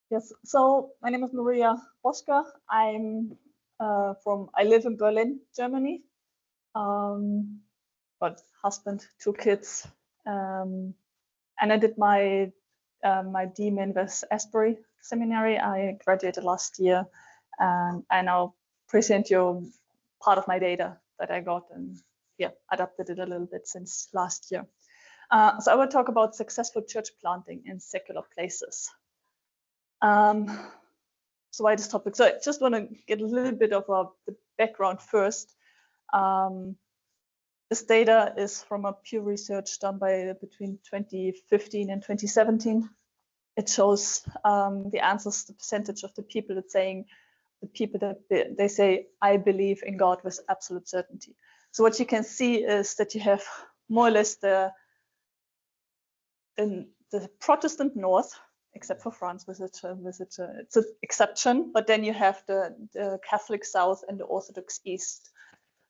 Yes, so my name is Maria Boschker. I live in Berlin, Germany. Got husband, 2 kids, and I did my DMin with Asbury Seminary. I graduated last year, and I now present you part of my data that I got, and adapted it a little bit since last year. So I will talk about successful church planting in secular places. So why this topic? So I just want to get a little bit of the background first. This data is from a Pew Research done by between 2015 and 2017. It shows the answers, the percentage of the people that they say, I believe in God with absolute certainty. So what you can see is that you have more or less the Protestant North, except for France, it's an exception, but then you have the Catholic South and the Orthodox East.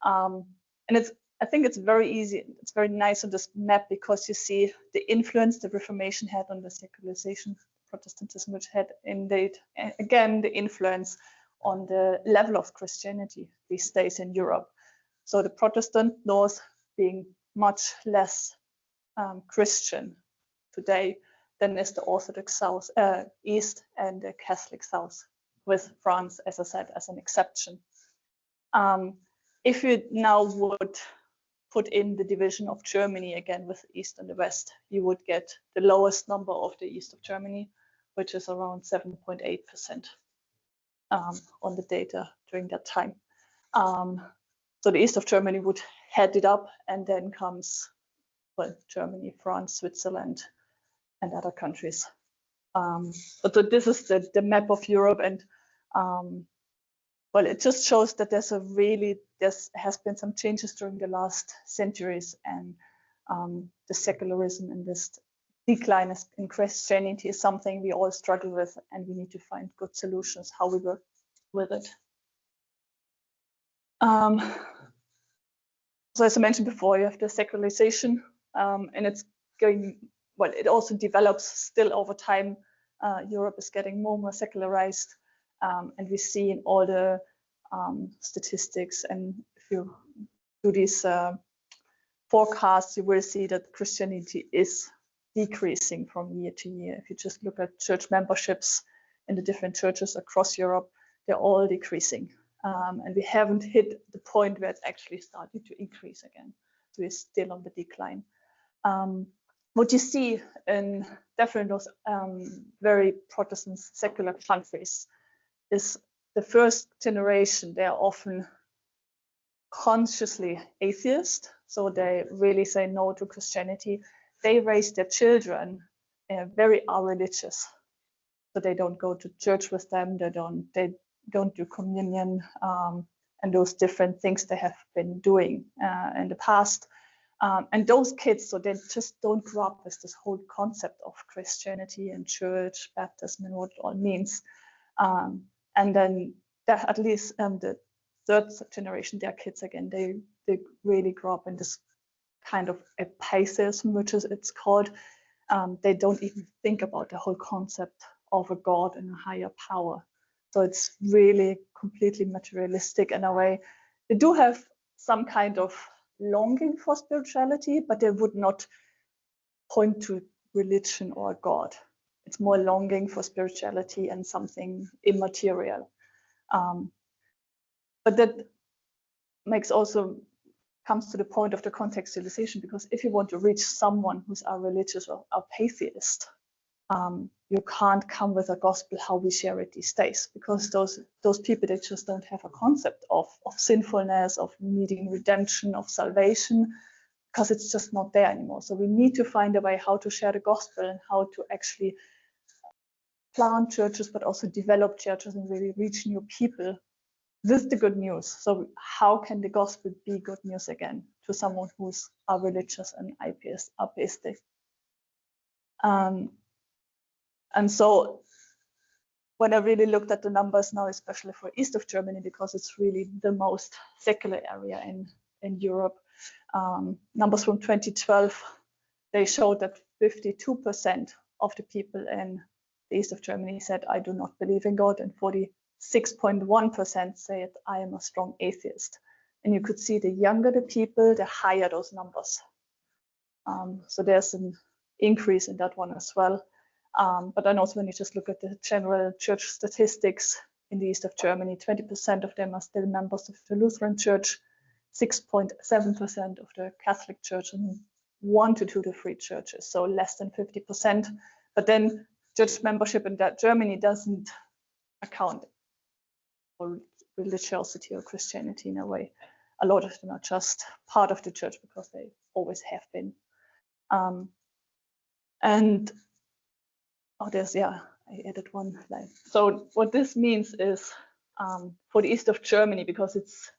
And I think it's very easy, it's very nice on this map because you see the influence the Reformation had on the secularization Protestantism, which had indeed, again, the influence on the level of Christianity these days in Europe. So the Protestant North being much less Christian today than is the Orthodox South, East, and the Catholic South, with France, as I said, as an exception. If you now would put in the division of Germany again with the East and the West, you would get the lowest number of the East of Germany, which is around 7.8% on the data during that time. So the East of Germany would head it up, and then comes, well, Germany, France, Switzerland, and other countries. But so this is the map of Europe, and well, it just shows that there has been some changes during the last centuries, and the secularism and this decline in Christianity is something we all struggle with, and we need to find good solutions how we work with it. So as I mentioned before, you have the secularization, and it's going, well, it also develops still over time. Europe is getting more and more secularized, and we see in all the statistics, and if you do these forecasts, you will see that Christianity is decreasing from year to year. If you just look at church memberships in the different churches across Europe, they're all decreasing. And we haven't hit the point where it's actually starting to increase again. So we're still on the decline. What you see in definitely those very Protestant secular countries is the first generation, they are often consciously atheist. So they really say no to Christianity. They raise their children very religious. So they don't go to church with them. They don't do communion and those different things they have been doing in the past. And those kids, so they just don't grow up with this whole concept of Christianity and church, baptism, and what it all means. And then at least the third generation, their kids again, they really grow up in this kind of atheism, which is it's called. They don't even think about the whole concept of a God and a higher power. So it's really completely materialistic in a way. They do have some kind of longing for spirituality, but they would not point to religion or God. It's more longing for spirituality and something immaterial. But that comes to the point of the contextualization, because if you want to reach someone who's a religious or a atheist, you can't come with a gospel how we share it these days, because those people, they just don't have a concept of sinfulness, of needing redemption, of salvation, because it's just not there anymore. So we need to find a way how to share the gospel and how to actually plant churches, but also develop churches and really reach new people with the good news. So how can the gospel be good news again to someone who's a religious and atheistic? And so when I really looked at the numbers now, especially for east of Germany, because it's really the most secular area in Europe, numbers from 2012, they showed that 52% of the people in the east of Germany said, I do not believe in God, and 46.1% said, I am a strong atheist. And you could see the younger the people, the higher those numbers. So there's an increase in that one as well. But then also when you just look at the general church statistics in the east of Germany, 20% of them are still members of the Lutheran Church, 6.7% of the Catholic Church, and 1 to 2 to 3 churches, so less than 50%. But then church membership in that Germany doesn't account for religiosity or Christianity in a way. A lot of them are just part of the church because they always have been. And oh, there's, yeah, I added one line. So what this means is for the east of Germany, because it's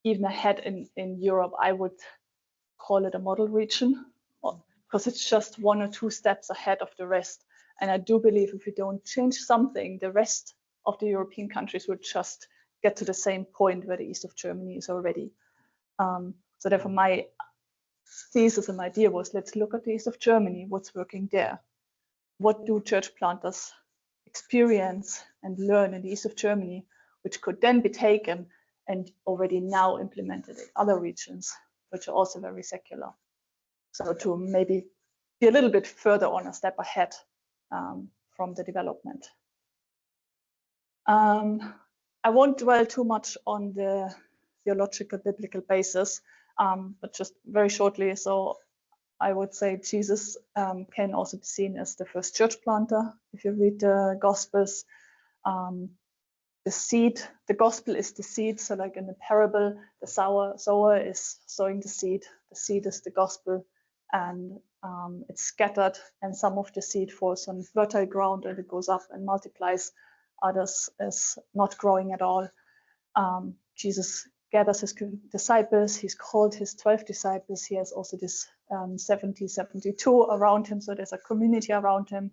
even ahead in Europe, I would call it a model region, because it's just 1 or 2 steps ahead of the rest. And I do believe if we don't change something, the rest of the European countries would just get to the same point where the east of Germany is already. So therefore my thesis and idea was, let's look at the east of Germany, what's working there. What do church planters experience and learn in the east of Germany, which could then be taken and already now implemented in other regions, which are also very secular. So to maybe be a little bit further on, a step ahead from the development. I won't dwell too much on the theological biblical basis, but just very shortly. So I would say Jesus can also be seen as the first church planter. If you read the Gospels, the seed, the gospel is the seed. So like in the parable, the sower is sowing the seed is the gospel, and it's scattered, and some of the seed falls on fertile ground and it goes up and multiplies. Others is not growing at all. Jesus gathers his disciples. He's called his 12 disciples. He has also this 72 around him. So there's a community around him.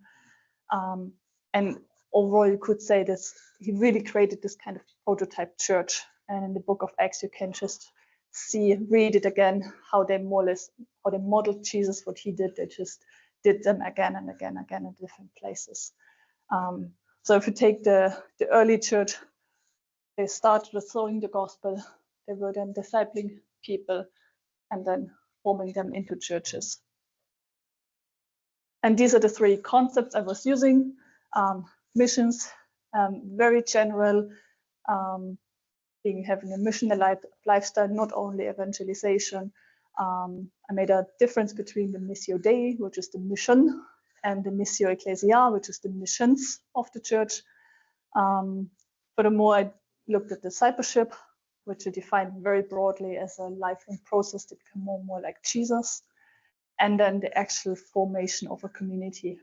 And overall, you could say that he really created this kind of prototype church. And in the book of Acts, you can just read it again, how they modeled Jesus, what he did. They just did them again and again in different places. So if you take the early church, they started with sowing the gospel. They were then discipling people and then forming them into churches. And these are the 3 concepts I was using. Missions, very general, having a missional lifestyle, not only evangelization. I made a difference between the Missio Dei, which is the mission, and the Missio Ecclesiae, which is the missions of the church. Furthermore, I looked at discipleship, which I defined very broadly as a lifelong process to become more and more like Jesus. And then the actual formation of a community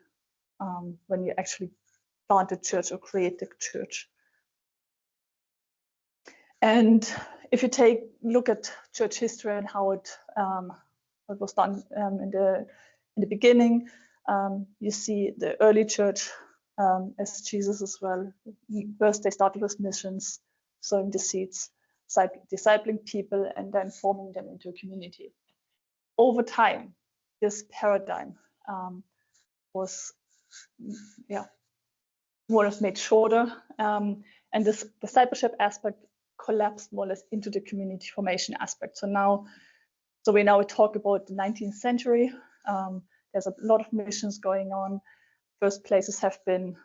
when you actually plant a church or create the church. And if you look at church history and how it was done in the beginning, you see the early church as Jesus as well. First, they started with missions, sowing the seeds, discipling people, and then forming them into a community. Over time, this paradigm was more or less made shorter, and this discipleship aspect collapsed more or less into the community formation aspect. So we now talk about the 19th century. There's a lot of missions going on. First places have been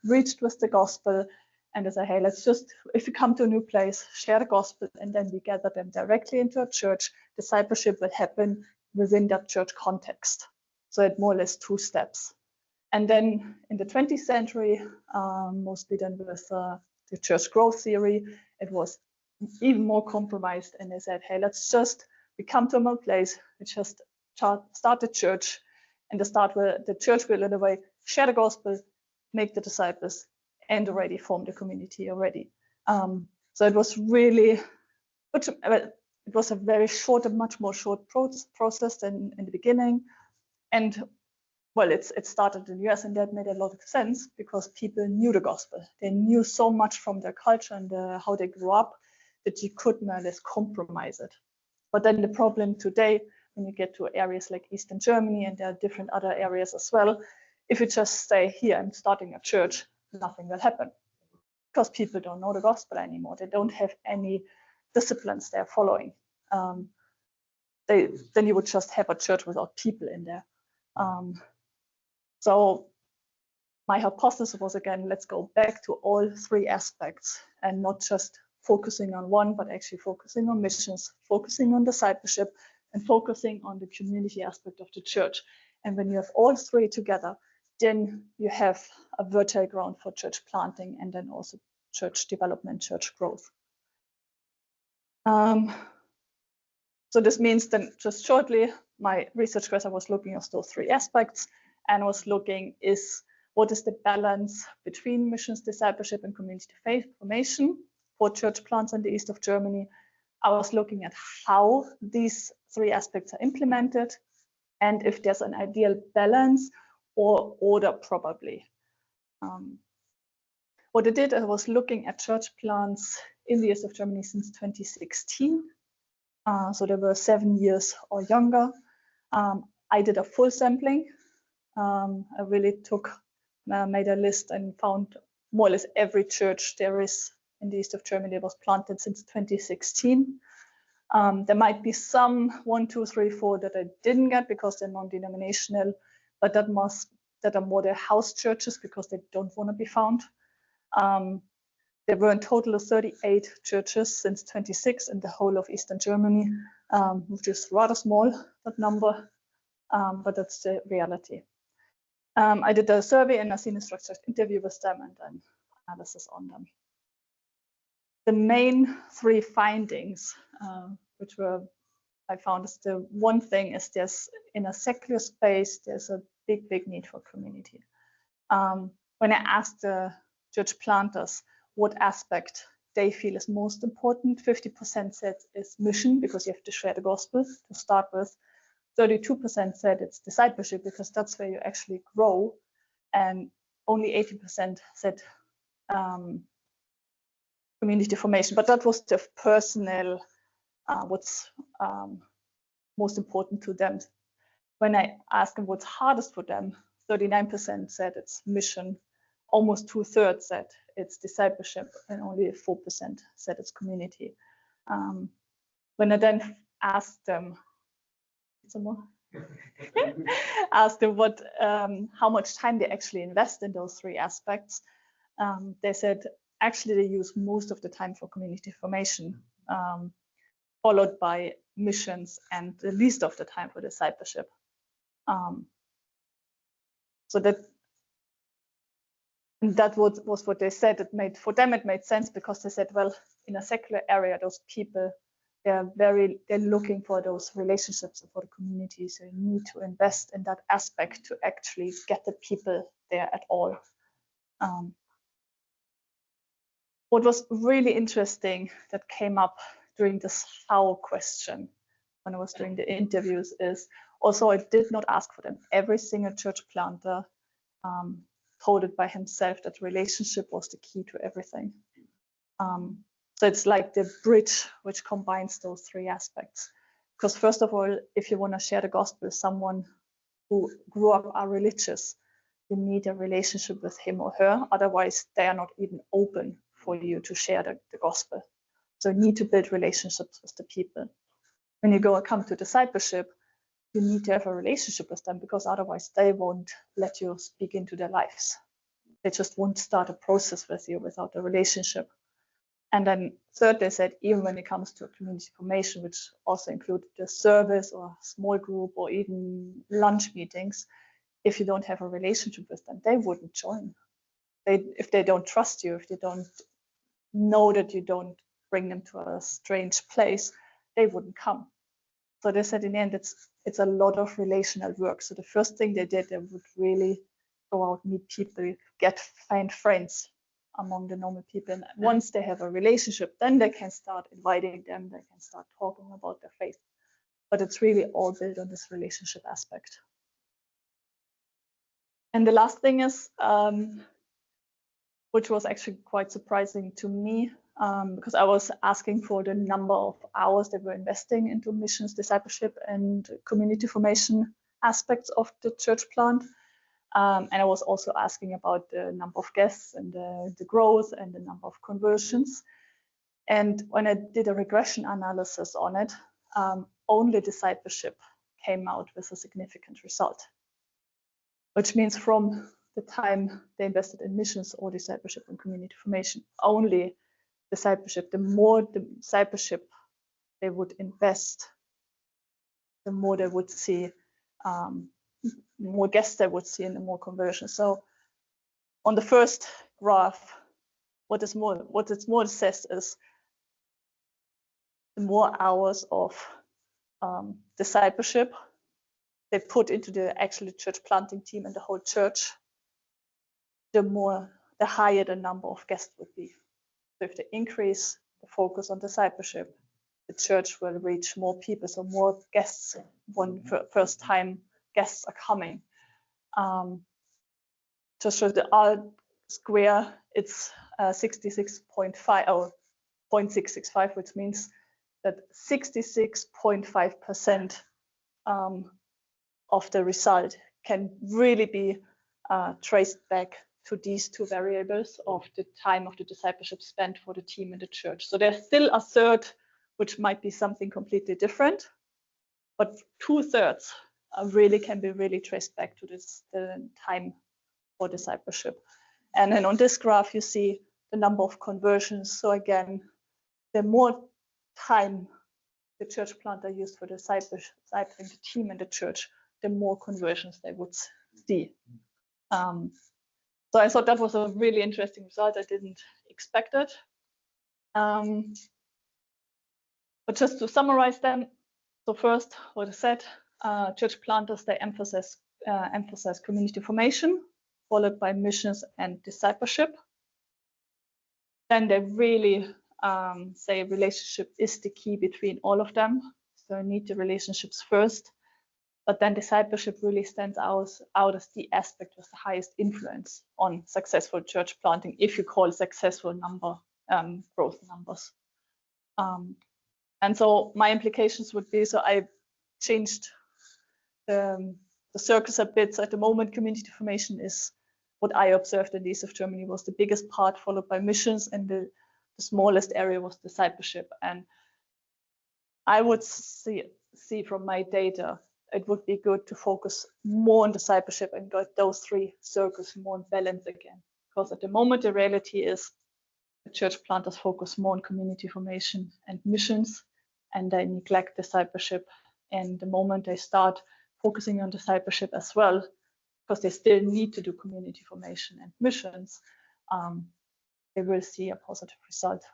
reached with the gospel, and they say, hey, let's just, if you come to a new place, share the gospel, and then we gather them directly into a church. Discipleship will happen within that church context. So it more or less 2 steps. And then in the 20th century, mostly then with the church growth theory, it was even more compromised. And they said, hey, we come to a place, we just start the church, and the church will in a way share the gospel, make the disciples, and already form the community already. So it was really, it was a very short, a much more short process than in the beginning. And well, it started in the US, and that made a lot of sense because people knew the gospel. They knew so much from their culture and how they grew up that you could more or less compromise it. But then the problem today, when you get to areas like Eastern Germany, and there are different other areas as well, If you just say, here, I'm starting a church, nothing will happen because people don't know the gospel anymore. They don't have any disciplines they're following. Then you would just have a church without people in there. So my hypothesis was, again, let's go back to all three aspects and not just focusing on one, but actually focusing on missions, focusing on discipleship, and focusing on the community aspect of the church. And when you have all three together, then you have a fertile ground for church planting and then also church development, church growth. So this means then, just shortly, my research question was looking at those three aspects and was looking what is the balance between missions, discipleship, and community faith formation for church plants in the east of Germany. I was looking at how these three aspects are implemented and if there's an ideal balance or order, probably. What I did, I was looking at church plants in the east of Germany since 2016. So they were 7 years or younger. I did a full sampling. I really made a list and found more or less every church there is in the east of Germany that was planted since 2016. There might be some 1, 2, 3, 4 that I didn't get because they're non-denominational, but that are more their house churches because they don't want to be found. There were in total 38 churches since 26 in the whole of Eastern Germany, which is rather small, that number, but that's the reality. I did a survey and I seen a structured interview with them and then analysis on them. The main three findings, which I found is the one thing is there's in a secular space, there's a big need for community. When I asked the church planters what aspect they feel is most important, 50% said it's mission because you have to share the gospel to start with. 32% said it's discipleship because that's where you actually grow, and only 80% said community formation. But that was the personal, what's most important to them. When I asked them what's hardest for them, 39% said it's mission, almost 2/3 said it's discipleship, and only 4% said it's community. When I then asked them, how much time they actually invest in those three aspects, they said actually they use most of the time for community formation, followed by missions, and the least of the time for discipleship. So that was what they said. For them it made sense because they said, well, in a secular area, those people, they're looking for those relationships for the community. So you need to invest in that aspect to actually get the people there at all. What was really interesting that came up during this how question when I was doing the interviews is also I did not ask for them. Every single church planter told it by himself that relationship was the key to everything. So it's like the bridge which combines those three aspects. Because first of all, if you want to share the gospel with someone who grew up are religious, you need a relationship with him or her. Otherwise, they are not even open for you to share the gospel. So you need to build relationships with the people. When you come to discipleship, you need to have a relationship with them because otherwise they won't let you speak into their lives. They just won't start a process with you without a relationship. And then third, they said, even when it comes to community formation, which also included the service or small group or even lunch meetings, if you don't have a relationship with them, they wouldn't join. If they don't trust you, if they don't know that you don't bring them to a strange place, they wouldn't come. So they said in the end, it's a lot of relational work. So the first thing they did, they would really go out, meet people, find friends among the normal people. And once they have a relationship, then they can start inviting them, they can start talking about their faith. But it's really all built on this relationship aspect. And the last thing is, which was actually quite surprising to me, because I was asking for the number of hours they were investing into missions, discipleship, and community formation aspects of the church plant. And I was also asking about the number of guests and the growth and the number of conversions. And when I did a regression analysis on it, only discipleship came out with a significant result, which means from the time they invested in missions or discipleship and community formation, only discipleship, the more the discipleship they would invest, the more they would see, more guests they would see and the more conversions. So on the first graph, what it more says is the more hours of discipleship they put into the actual church planting team and the whole church, the higher the number of guests would be. So if they increase the focus on discipleship, the church will reach more people, so more guests when first time guests are coming. Just for the R square, it's 66.5 or 0.665, which means that 66.5% of the result can really be traced back to these two variables of the time of the discipleship spent for the team in the church. So there's still a third, which might be something completely different, but 2/3 really can be really traced back to the time for discipleship. And then on this graph, you see the number of conversions. So again, the more time the church planter used for discipling the team in the church, the more conversions they would see. So I thought that was a really interesting result. I didn't expect it. But just to summarize them, so first, what I said, church planters, they emphasize community formation, followed by missions and discipleship. Then they really say relationship is the key between all of them. So I need the relationships first, but then discipleship really stands out as the aspect with the highest influence on successful church planting, if you call successful growth numbers. And so my implications would be, so I changed the circles a bit. So at the moment, community formation is what I observed in the east of Germany was the biggest part, followed by missions, and the smallest area was discipleship. And I would see from my data, it would be good to focus more on discipleship and get those three circles more in balance again. Because at the moment, the reality is the church planters focus more on community formation and missions, and they neglect discipleship. And the moment they start focusing on discipleship as well, because they still need to do community formation and missions, they will see a positive result.